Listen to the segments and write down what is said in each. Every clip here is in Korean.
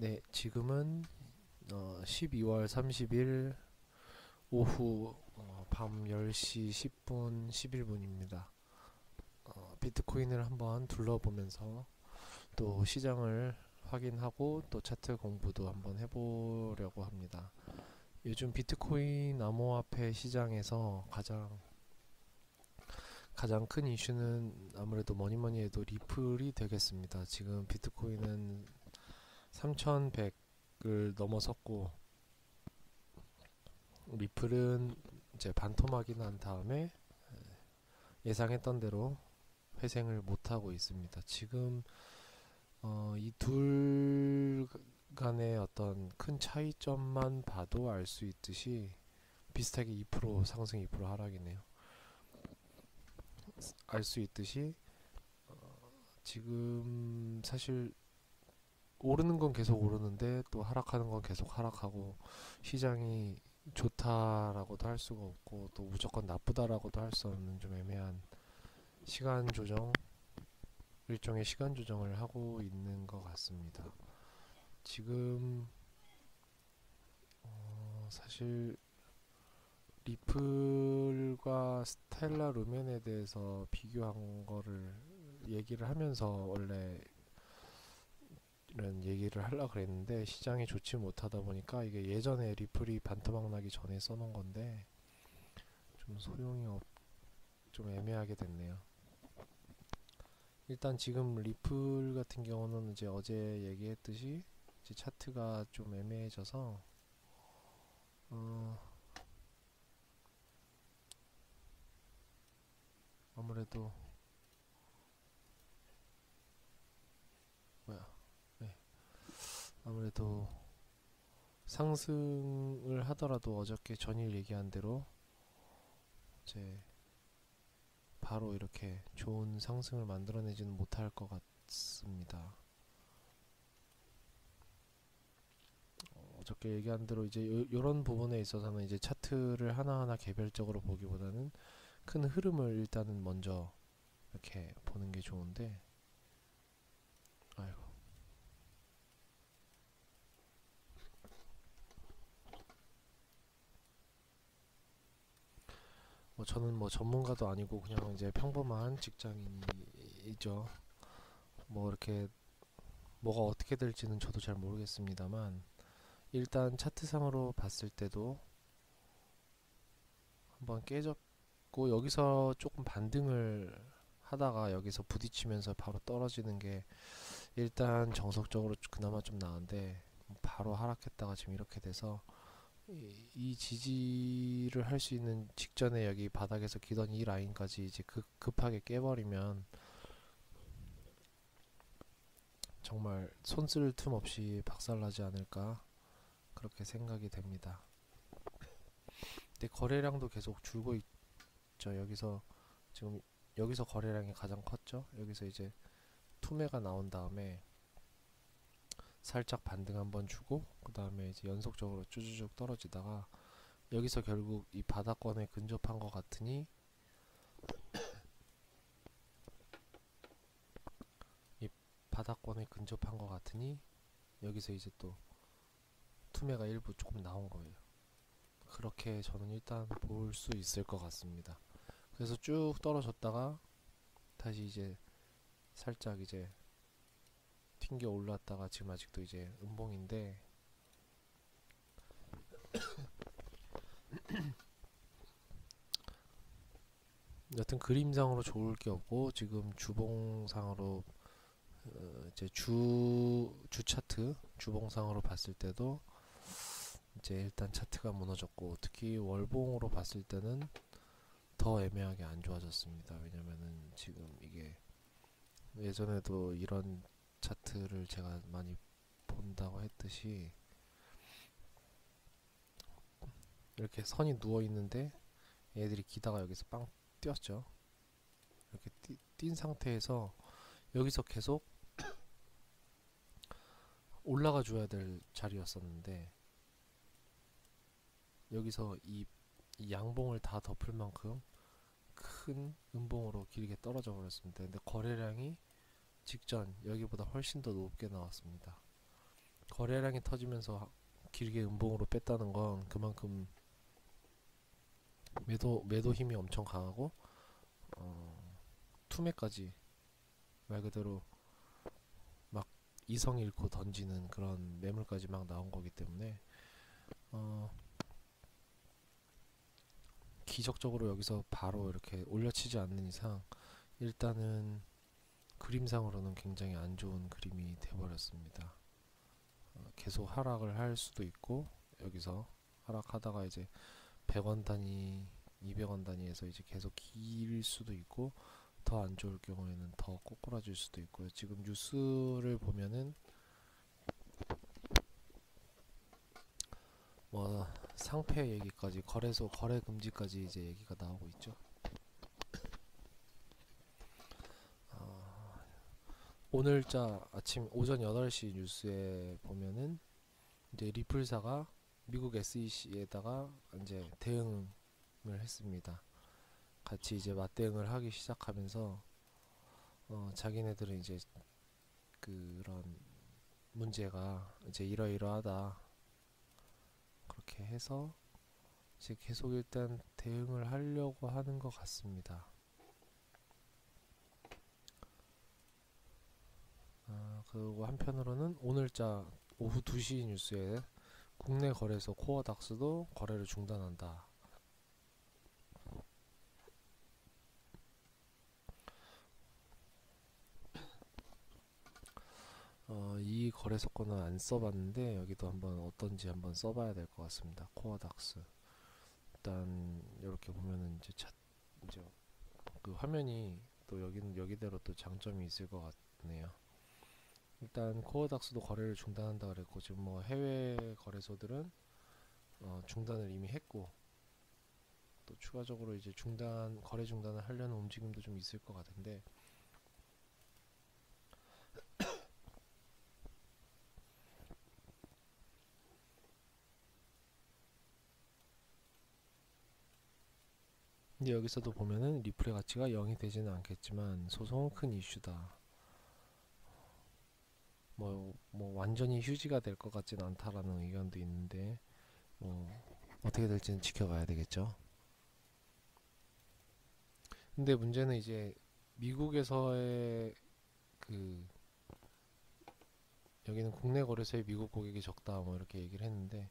네, 지금은 12월 30일 오후 밤 10시 10분 11분입니다. 비트코인을 한번 둘러보면서 또 시장을 확인하고 또 차트 공부도 한번 해보려고 합니다. 요즘 비트코인 암호화폐 시장에서 가장 큰 이슈는 아무래도 뭐니뭐니 해도 리플이 되겠습니다. 지금 비트코인은 3100을 넘어섰고, 리플은 이제 반토막이 난 다음에 예상했던 대로 회생을 못하고 있습니다. 지금 이 둘 간의 어떤 큰 차이점만 봐도 알 수 있듯이 비슷하게 2% 상승 2% 하락이네요. 알 수 있듯이 지금 사실 오르는 건 계속 오르는데 또 하락하는 건 계속 하락하고, 시장이 좋다라고도 할 수가 없고 또 무조건 나쁘다라고도 할 수 없는 좀 애매한 시간 조정, 일종의 시간 조정을 하고 있는 것 같습니다. 지금 사실 리플과 스텔라 루멘에 대해서 비교한 거를 얘기를 하면서 원래 이런 얘기를 하려고 그랬는데, 시장이 좋지 못하다 보니까 이게 예전에 리플이 반토막 나기 전에 써놓은 건데 좀 좀 애매하게 됐네요. 일단 지금 리플 같은 경우는 이제 어제 얘기했듯이 이제 차트가 좀 애매해져서 어, 아무래도 뭐야 네. 아무래도 상승을 하더라도 어저께 전일 얘기한 대로 이제 바로 이렇게 좋은 상승을 만들어내지는 못할 것 같습니다. 어저께 얘기한 대로 이제 요런 부분에 있어서는 이제 차트를 하나하나 개별적으로 보기보다는 큰 흐름을 일단은 먼저 이렇게 보는 게 좋은데, 아이고, 뭐 저는 뭐 전문가도 아니고 그냥 이제 평범한 직장인이죠. 뭐 이렇게 뭐가 어떻게 될지는 저도 잘 모르겠습니다만, 일단 차트상으로 봤을 때도 한번 깨졌고, 여기서 조금 반등을 하다가 여기서 부딪히면서 바로 떨어지는 게 일단 정석적으로 그나마 좀 나은데, 바로 하락했다가 지금 이렇게 돼서 이 지지를 할 수 있는 직전에 여기 바닥에서 기던 이 라인까지 이제 급하게 깨버리면 정말 손 쓸 틈 없이 박살나지 않을까, 그렇게 생각이 됩니다. 근데 거래량도 계속 줄고 있죠. 지금 여기서 거래량이 가장 컸죠. 여기서 이제 투매가 나온 다음에 살짝 반등 한번 주고, 그 다음에 이제 연속적으로 쭈쭈쭉 떨어지다가 여기서 결국 이 바닥권에 근접한 것 같으니, 이 바닥권에 근접한 것 같으니 여기서 이제 또 투매가 일부 조금 나온 거예요. 그렇게 저는 일단 볼 수 있을 것 같습니다. 그래서 쭉 떨어졌다가 다시 이제 살짝 이제 튕겨 올랐다가 지금 아직도 이제 음봉인데, 여튼 그림상으로 좋을 게 없고, 지금 주봉상으로 이제 주 차트 주봉상으로 봤을 때도 이제 일단 차트가 무너졌고, 특히 월봉으로 봤을 때는 더 애매하게 안 좋아졌습니다. 왜냐면은 지금 이게 예전에도 이런 차트를 제가 많이 본다고 했듯이 이렇게 선이 누워 있는데 얘들이 기다가 여기서 빵 뛰었죠. 이렇게 뛴 상태에서 여기서 계속 올라가 줘야 될 자리였었는데, 여기서 이 양봉을 다 덮을 만큼 큰 음봉으로 길게 떨어져 버렸습니다. 근데 거래량이 직전 여기보다 훨씬 더 높게 나왔습니다. 거래량이 터지면서 길게 음봉으로 뺐다는 건 그만큼 매도 힘이 엄청 강하고 투매까지 말 그대로 막 이성 잃고 던지는 그런 매물까지 막 나온 거기 때문에 기적적으로 여기서 바로 이렇게 올려치지 않는 이상 일단은 그림상으로는 굉장히 안 좋은 그림이 돼버렸습니다. 계속 하락을 할 수도 있고 여기서 하락하다가 이제 100원 단위 200원 단위에서 이제 계속 길 수도 있고 더 안 좋을 경우에는 더 꼬꾸라질 수도 있고요. 지금 뉴스를 보면은 뭐 상패 얘기까지 거래소 거래 금지까지 이제 얘기가 나오고 있죠. 오늘자 아침 오전 8시 뉴스에 보면은 이제 리플사가 미국 SEC에다가 이제 대응을 했습니다. 같이 이제 맞대응을 하기 시작하면서 자기네들은 이제 그런 문제가 이제 이러이러하다 그렇게 해서 이제 계속 일단 대응을 하려고 하는 것 같습니다. 그리고 한편으로는 오늘자 오후 2시 뉴스에 국내 거래소 코어닥스도 거래를 중단한다. 이 거래소권은 안 써봤는데 여기도 한번 어떤지 한번 써봐야 될 것 같습니다. 코어닥스 일단 이렇게 보면은 이제 그 화면이 또 여기는 여기대로 또 장점이 있을 것 같네요. 일단 코어닥스도 거래를 중단한다 그랬고 지금 뭐 해외 거래소들은 중단을 이미 했고 또 추가적으로 이제 거래 중단을 하려는 움직임도 좀 있을 것 같은데 근데 여기서도 보면은 리플의 가치가 0이 되지는 않겠지만 소송은 큰 이슈다. 뭐 완전히 휴지가 될 것 같지는 않다라는 의견도 있는데 뭐 어떻게 될지는 지켜봐야 되겠죠. 근데 문제는 이제 미국에서의 그 여기는 국내 거래소에 미국 고객이 적다 뭐 이렇게 얘기를 했는데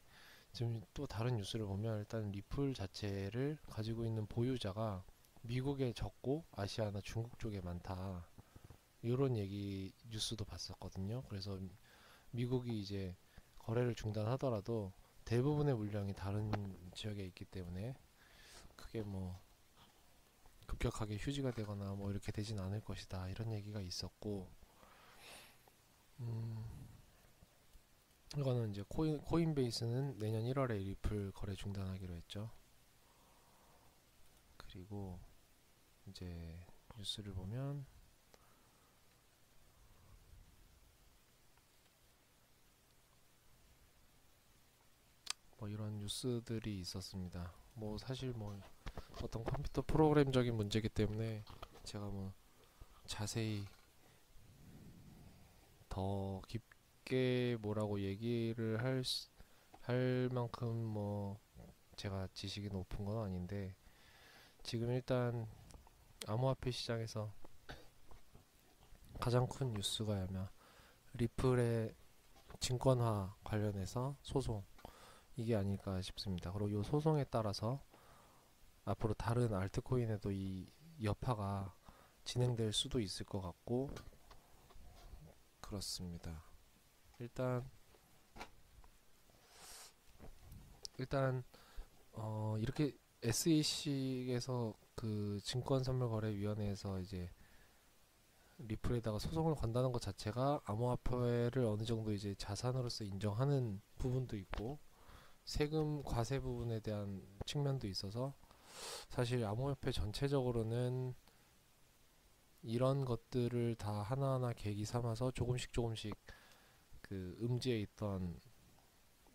지금 또 다른 뉴스를 보면 일단 리플 자체를 가지고 있는 보유자가 미국에 적고 아시아나 중국 쪽에 많다 이런 얘기 뉴스도 봤었거든요. 그래서 미국이 이제 거래를 중단하더라도 대부분의 물량이 다른 지역에 있기 때문에 크게 뭐 급격하게 휴지가 되거나 뭐 이렇게 되진 않을 것이다 이런 얘기가 있었고 이거는 이제 코인베이스는 내년 1월에 리플 거래 중단하기로 했죠. 그리고 이제 뉴스를 보면 뭐 이런 뉴스들이 있었습니다. 뭐 사실 뭐 어떤 컴퓨터 프로그램적인 문제이기 때문에 제가 뭐 자세히 더 깊게 뭐라고 얘기를 할 만큼 뭐 제가 지식이 높은 건 아닌데 지금 일단 암호화폐 시장에서 가장 큰 뉴스가 아마 리플의 증권화 관련해서 소송 이게 아닐까 싶습니다. 그리고 이 소송에 따라서 앞으로 다른 알트코인에도 이 여파가 진행될 수도 있을 것 같고 그렇습니다. 일단 이렇게 SEC에서 그 증권선물거래위원회에서 이제 리플에다가 소송을 건다는 것 자체가 암호화폐를 어느 정도 이제 자산으로서 인정하는 부분도 있고 세금 과세 부분에 대한 측면도 있어서 사실 암호화폐 전체적으로는 이런 것들을 다 하나하나 계기 삼아서 조금씩 그 음지에 있던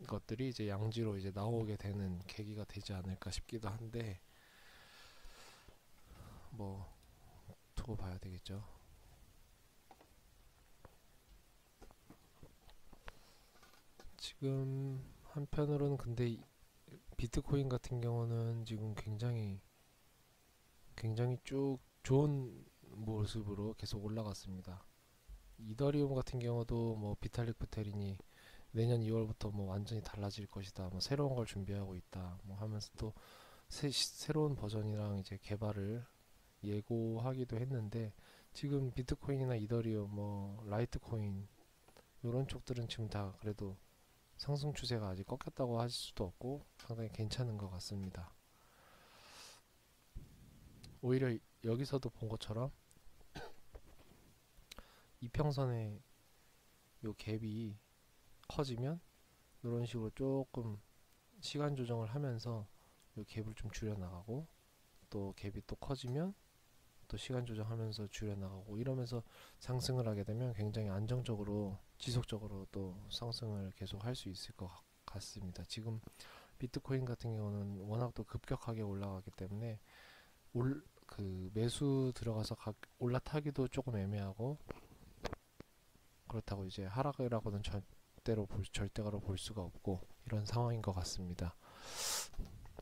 것들이 이제 양지로 이제 나오게 되는 계기가 되지 않을까 싶기도 한데 뭐 두고 봐야 되겠죠. 지금 한편으로는 근데 비트코인 같은 경우는 지금 굉장히 쭉 좋은 모습으로 계속 올라갔습니다. 이더리움 같은 경우도 뭐 비탈릭 부테린이 내년 2월부터 뭐 완전히 달라질 것이다, 뭐 새로운 걸 준비하고 있다, 뭐 하면서 또 새로운 버전이랑 이제 개발을 예고하기도 했는데, 지금 비트코인이나 이더리움, 뭐 라이트코인 이런 쪽들은 지금 다 그래도 상승 추세가 아직 꺾였다고 할 수도 없고 상당히 괜찮은 것 같습니다. 오히려 여기서도 본 것처럼 이평선의 요 갭이 커지면 이런 식으로 조금 시간 조정을 하면서 요 갭을 좀 줄여 나가고, 또 갭이 또 커지면 또 시간 조정하면서 줄여 나가고, 이러면서 상승을 하게 되면 굉장히 안정적으로 지속적으로 또 상승을 계속 할 수 있을 것 같습니다. 지금 비트코인 같은 경우는 워낙 또 급격하게 올라가기 때문에 그 매수 들어가서 올라타기도 조금 애매하고, 그렇다고 이제 하락이라고는 절대로 볼 수가 없고, 이런 상황인 것 같습니다.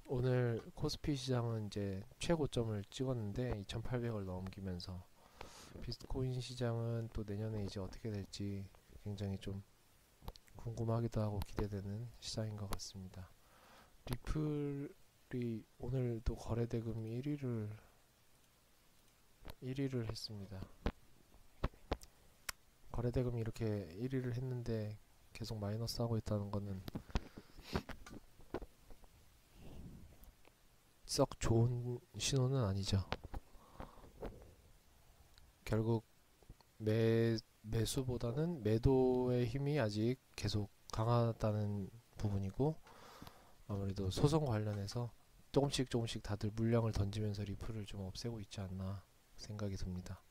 오늘 코스피 시장은 이제 최고점을 찍었는데 2,800을 넘기면서, 비트코인 시장은 또 내년에 이제 어떻게 될지 굉장히 좀 궁금하기도 하고 기대되는 시장인 것 같습니다. 리플이 오늘도 거래대금 1위를 했습니다. 거래대금이 이렇게 1위를 했는데 계속 마이너스 하고 있다는 거는 썩 좋은 신호는 아니죠. 결국 매수보다는 매도의 힘이 아직 계속 강하다는 부분이고, 아무래도 소송 관련해서 조금씩 다들 물량을 던지면서 리플을 좀 없애고 있지 않나 생각이 듭니다.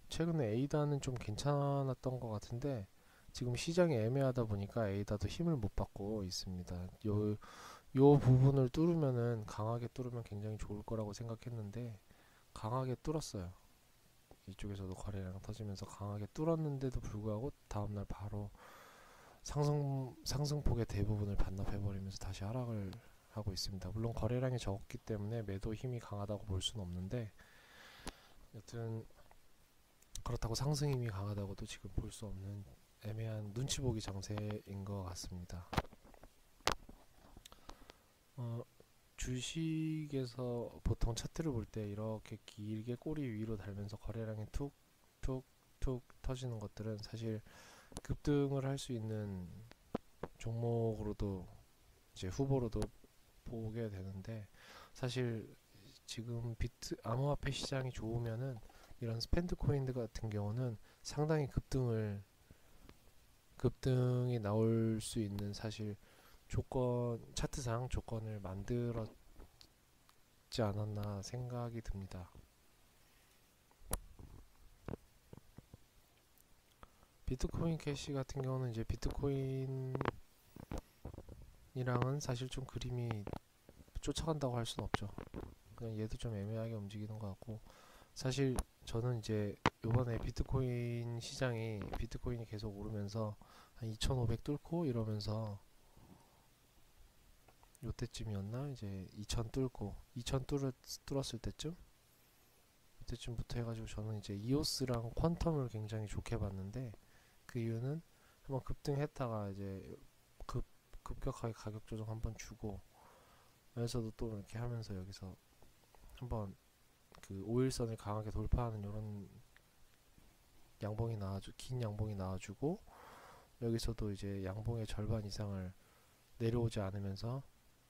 최근에 에이다는 좀 괜찮았던 것 같은데 지금 시장이 애매하다 보니까 에이다도 힘을 못 받고 있습니다. 요 부분을 뚫으면은, 강하게 뚫으면 굉장히 좋을 거라고 생각했는데 강하게 뚫었어요. 이쪽에서도 거래량 터지면서 강하게 뚫었는데도 불구하고 다음날 바로 상승폭의 대부분을 반납해버리면서 다시 하락을 하고 있습니다. 물론 거래량이 적었기 때문에 매도 힘이 강하다고 볼 수는 없는데, 여튼 그렇다고 상승 힘이 강하다고도 지금 볼 수 없는 애매한 눈치 보기 장세인 것 같습니다. 주식에서 보통 차트를 볼 때 이렇게 길게 꼬리 위로 달면서 거래량이 툭툭툭 터지는 것들은 사실 급등을 할 수 있는 종목으로도 이제 후보로도 보게 되는데, 사실 지금 암호화폐 시장이 좋으면은 이런 스펜드 코인들 같은 경우는 상당히 급등이 나올 수 있는, 사실 차트상 조건을 만들었지 않았나 생각이 듭니다. 비트코인 캐시 같은 경우는 이제 비트코인이랑은 사실 좀 그림이 쫓아간다고 할 수는 없죠. 그냥 얘도 좀 애매하게 움직이는 것 같고, 사실 저는 이제 요번에 비트코인이 계속 오르면서 한 2,500 뚫고 이러면서, 요때쯤이었나, 이제 2,000 뚫고 2,000 뚫었을 때쯤, 그때쯤부터 해가지고 저는 이제 이오스랑 퀀텀을 굉장히 좋게 봤는데, 그 이유는 한번 급등했다가 이제 급격하게 가격 조정 한번 주고, 여기서도 또 이렇게 하면서 여기서 한번 그 5일선을 강하게 돌파하는 이런 긴 양봉이 나와주고, 여기서도 이제 양봉의 절반 이상을 내려오지 않으면서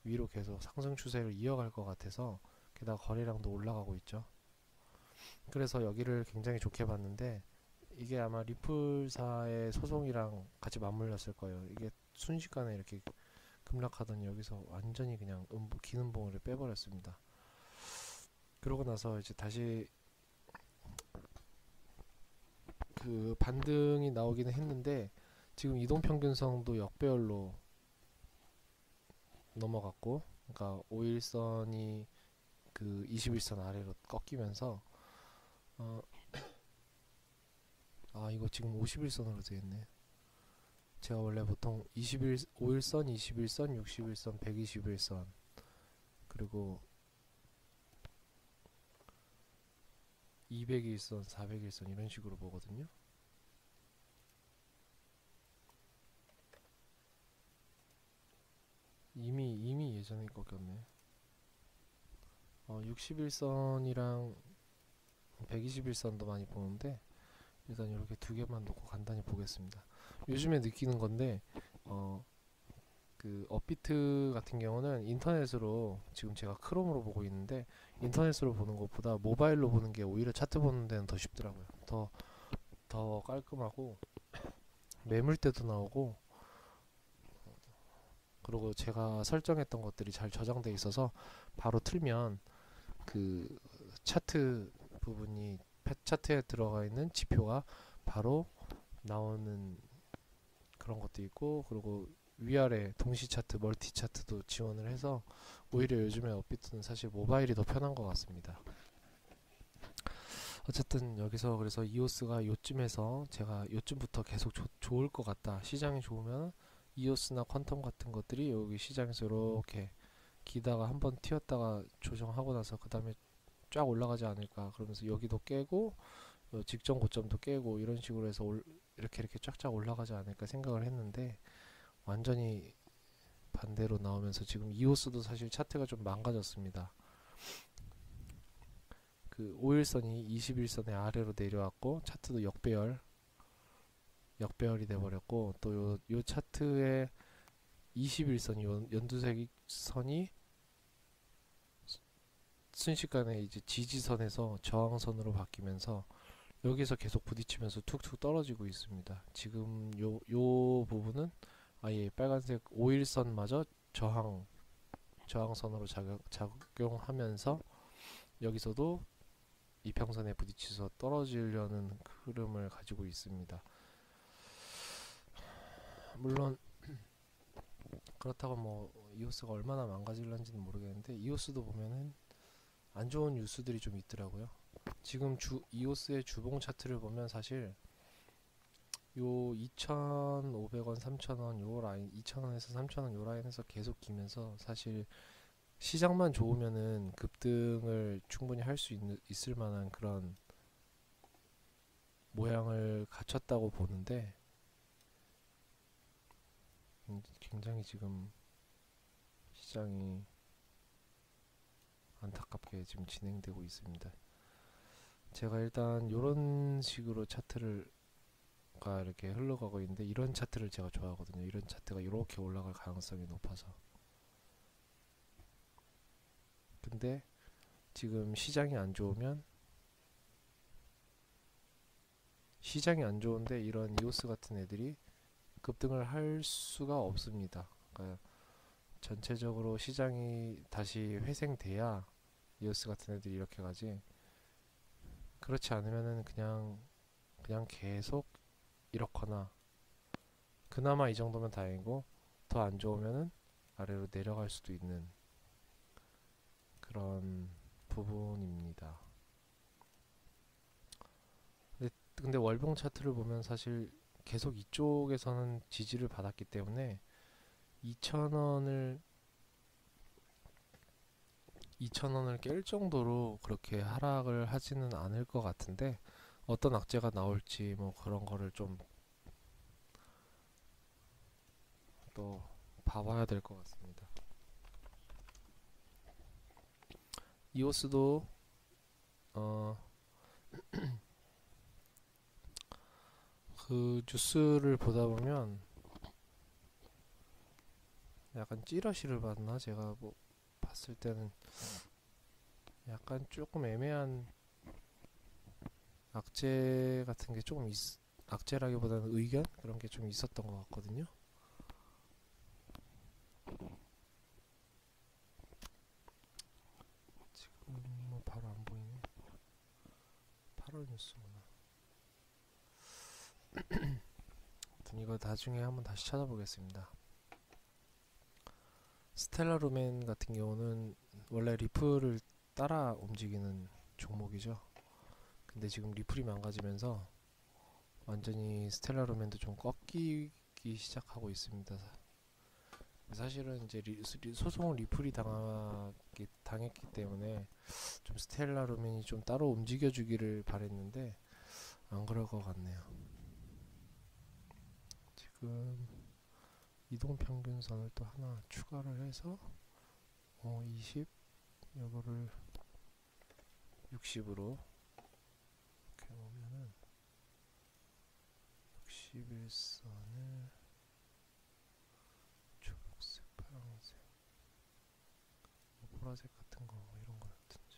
위로 계속 상승 추세를 이어갈 것 같아서, 게다가 거래량도 올라가고 있죠. 그래서 여기를 굉장히 좋게 봤는데, 이게 아마 리플사의 소송이랑 같이 맞물렸을 거예요. 이게 순식간에 이렇게 급락하더니 여기서 완전히 그냥 긴 음봉을 빼버렸습니다. 그러고 나서 이제 다시 그 반등이 나오기는 했는데, 지금 이동평균선도 역배열로 넘어갔고, 그러니까 5일선이 그 21선 아래로 꺾이면서, 이거 지금 51선으로 되어 있네. 제가 원래 보통 5일선, 21선, 61선, 121선 그리고 200일선, 400일선 이런 식으로 보거든요. 이미 예전에 꺾였네. 61선이랑 121선도 많이 보는데 일단 이렇게 두 개만 놓고 간단히 보겠습니다. 요즘에 느끼는 건데 그 업비트 같은 경우는 인터넷으로 지금 제가 크롬으로 보고 있는데 인터넷으로 보는 것보다 모바일로 보는 게 오히려 차트 보는 데는 더 쉽더라고요. 더 깔끔하고 매물대도 나오고 그리고 제가 설정했던 것들이 잘 저장돼 있어서 바로 틀면 그 차트 부분이 차트에 들어가 있는 지표가 바로 나오는 그런 것도 있고 그리고 위아래 동시 차트, 멀티 차트도 지원을 해서 오히려 요즘에 업비트는 사실 모바일이 더 편한 것 같습니다. 어쨌든 여기서 그래서 이오스가 요쯤에서 제가 요쯤부터 계속 좋을 것 같다. 시장이 좋으면 이오스나 퀀텀 같은 것들이 여기 시장에서 이렇게 기다가 한번 튀었다가 조정하고 나서 그 다음에 쫙 올라가지 않을까. 그러면서 여기도 깨고 직전 고점도 깨고 이런 식으로 해서 이렇게 쫙쫙 올라가지 않을까 생각을 했는데 완전히 반대로 나오면서 지금 이오스도 사실 차트가 좀 망가졌습니다. 그 5일선이 21선의 아래로 내려왔고 차트도 역배열이 돼버렸고 또 요 차트의 21선 연두색 선이 순식간에 이제 지지선에서 저항선으로 바뀌면서 여기서 계속 부딪히면서 툭툭 떨어지고 있습니다. 지금 요 부분은 아예 빨간색 5일선마저 저항선으로 작용하면서 여기서도 이평선에 부딪혀서 떨어지려는 흐름을 가지고 있습니다. 물론 그렇다고 뭐 이오스가 얼마나 망가질런지는 모르겠는데 이오스도 보면은 안 좋은 뉴스들이 좀 있더라고요. 지금 이오스의 주봉 차트를 보면 사실 요 2,500원, 3,000원 요 라인, 2,000원에서 3,000원 요 라인에서 계속 기면서 사실 시장만 좋으면은 급등을 충분히 할 수 있을 만한 그런 모양을 갖췄다고 보는데 굉장히 지금 시장이 안타깝게 지금 진행되고 있습니다. 제가 일단 이런 식으로 차트가 이렇게 흘러가고 있는데 이런 차트를 제가 좋아하거든요. 이런 차트가 이렇게 올라갈 가능성이 높아서. 근데 지금 시장이 안 좋은데 이런 이오스 같은 애들이 급등을 할 수가 없습니다. 그러니까 전체적으로 시장이 다시 회생돼야 이오스 같은 애들이 이렇게 가지. 그렇지 않으면은 그냥 계속 이렇거나 그나마 이 정도면 다행이고 더 안 좋으면은 아래로 내려갈 수도 있는 그런 부분입니다. 근데 월봉 차트를 보면 사실 계속 이쪽에서는 지지를 받았기 때문에 2,000원을 깰 정도로 그렇게 하락을 하지는 않을 것 같은데 어떤 악재가 나올지 뭐 그런 거를 좀 또 봐봐야 될 것 같습니다. 이오스도 그 뉴스를 보다 보면 약간 찌라시를 봤나? 제가 뭐 봤을 때는 약간 조금 애매한 악재 같은 게 조금 악재라기보다는 의견 그런 게 좀 있었던 것 같거든요. 지금 뭐 바로 안 보이네. 8월 뉴스구나. 아무튼 이거 나중에 한번 다시 찾아보겠습니다. 스텔라 루멘 같은 경우는 원래 리플을 따라 움직이는 종목이죠. 근데 지금 리플이 망가지면서 완전히 스텔라 루멘도 좀 꺾이기 붙기 시작하고 있습니다. 사실은 이제 소송을 리플이 당했기 때문에 좀 스텔라 루멘이 좀 따로 움직여주기를 바랬는데 안 그럴 것 같네요. 지금 이동 평균선을 또 하나 추가를 해서 20 요거를 60으로 이렇게 놓으면은 61선을 초록색, 파란색, 보라색 같은 거 이런 거 넣든지.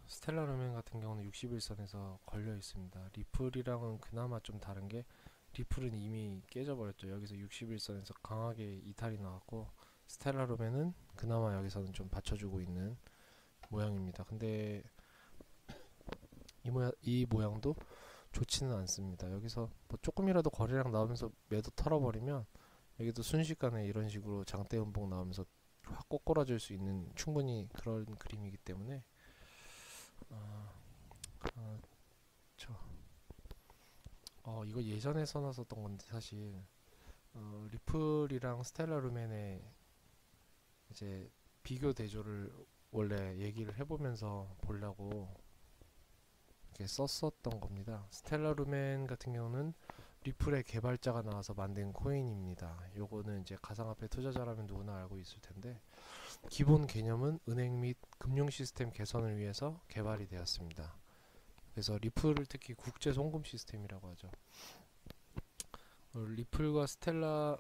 스텔라 루멘 같은 경우는 61선에서 걸려 있습니다. 리플이랑은 그나마 좀 다른 게 리플은 이미 깨져버렸죠. 여기서 61선에서 강하게 이탈이 나왔고 스텔라 루멘은 그나마 여기서는 좀 받쳐주고 있는 모양입니다. 근데 이 모양도 좋지는 않습니다. 여기서 뭐 조금이라도 거래량 나오면서 매도 털어버리면 여기도 순식간에 이런 식으로 장대 음봉 나오면서 확 꼬꾸라질 수 있는 충분히 그런 그림이기 때문에 이거 예전에 써놨었던 건데 사실 리플이랑 스텔라 루멘의 이제 비교 대조를 원래 얘기를 해보면서 보려고 이렇게 썼었던 겁니다. 스텔라 루멘 같은 경우는 리플의 개발자가 나와서 만든 코인입니다. 요거는 이제 가상화폐 투자자라면 누구나 알고 있을 텐데 기본 개념은 은행 및 금융 시스템 개선을 위해서 개발이 되었습니다. 그래서 리플을 특히 국제 송금 시스템이라고 하죠. 리플과 스텔라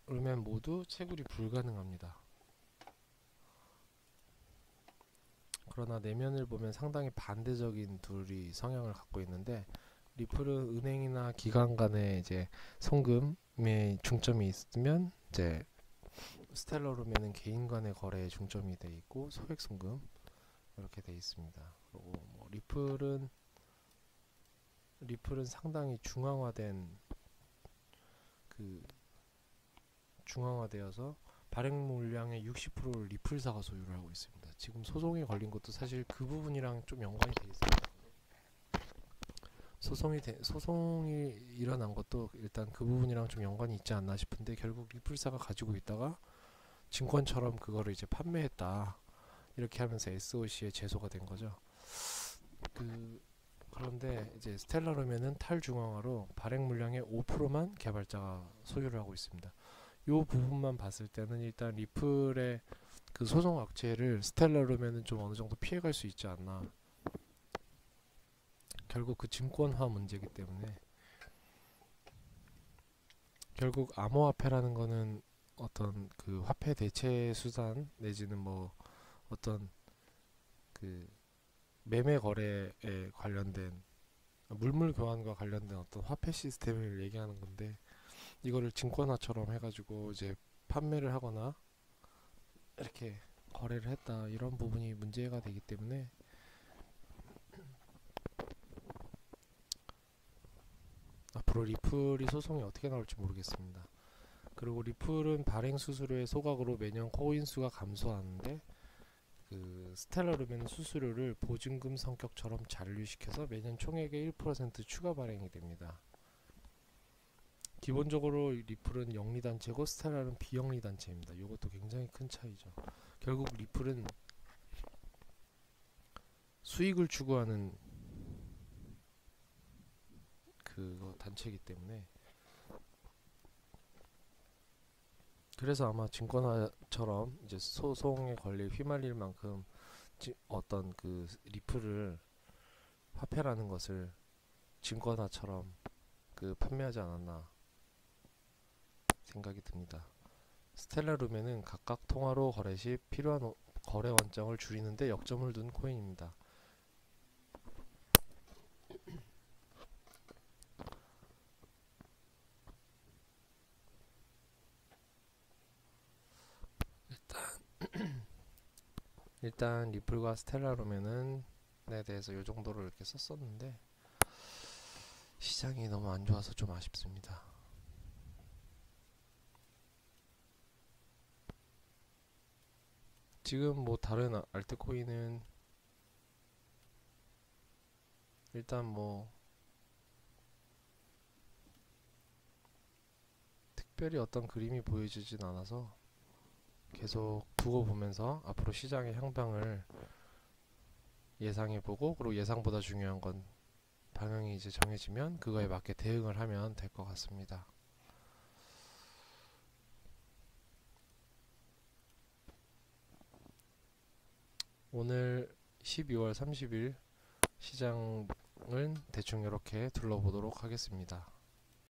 루멘 모두 채굴이 불가능합니다. 그러나 내면을 보면 상당히 반대적인 둘이 성향을 갖고 있는데 리플은 은행이나 기관 간의 이제 송금에 중점이 있으면 이제 스텔라 루멘은 개인 간의 거래에 중점이 돼 있고 소액 송금 이렇게 돼 있습니다. 그리고 뭐 리플은 상당히 중앙화되어서 발행 물량의 60%를 리플사가 소유를 하고 있습니다. 지금 소송이 걸린 것도 사실 그 부분이랑 좀 연관이 돼 있습니다. 소송이 일어난 것도 일단 그 부분이랑 좀 연관이 있지 않나 싶은데 결국 리플사가 가지고 있다가 증권처럼 그거를 이제 판매했다 이렇게 하면서 SOC에 제소가 된 거죠. 그런데 이제 스텔라 루멘은 탈중앙화로 발행 물량의 5%만 개발자가 소유를 하고 있습니다. 이 부분만 봤을 때는 일단 리플의 그 소송 악재를 스텔라 루멘은 좀 어느 정도 피해갈 수 있지 않나. 결국 그 증권화 문제이기 때문에 결국 암호화폐라는 거는 어떤 그 화폐 대체 수단 내지는 뭐 어떤 그 매매 거래에 관련된 물물 교환과 관련된 어떤 화폐 시스템을 얘기하는 건데 이거를 증권화처럼 해가지고 이제 판매를 하거나 이렇게 거래를 했다 이런 부분이 문제가 되기 때문에 앞으로 리플이 소송이 어떻게 나올지 모르겠습니다. 그리고 리플은 발행 수수료의 소각으로 매년 코인 수가 감소하는데 그 스텔라 루멘은 수수료를 보증금 성격처럼 잔류시켜서 매년 총액의 1% 추가 발행이 됩니다. 기본적으로 리플은 영리단체고 스텔라는 비영리단체입니다. 이것도 굉장히 큰 차이죠. 결국 리플은 수익을 추구하는 그 단체이기 때문에 그래서 아마 증권화처럼 이제 소송에 걸릴 휘말릴 만큼 어떤 그 리플을 화폐라는 것을 증권화처럼 그 판매하지 않았나 생각이 듭니다. 스텔라 루멘은 각각 통화로 거래 시 필요한 거래 원장을 줄이는데 역점을 둔 코인입니다. 일단 리플과 스텔라 루멘에 대해서 이 정도로 이렇게 썼었는데 시장이 너무 안 좋아서 좀 아쉽습니다. 지금 뭐 다른 알트코인은 일단 뭐 특별히 어떤 그림이 보여지진 않아서 계속 두고 보면서 앞으로 시장의 향방을 예상해보고, 그리고 예상보다 중요한 건 방향이 이제 정해지면 그거에 맞게 대응을 하면 될 것 같습니다. 오늘 12월 30일 시장은 대충 이렇게 둘러보도록 하겠습니다.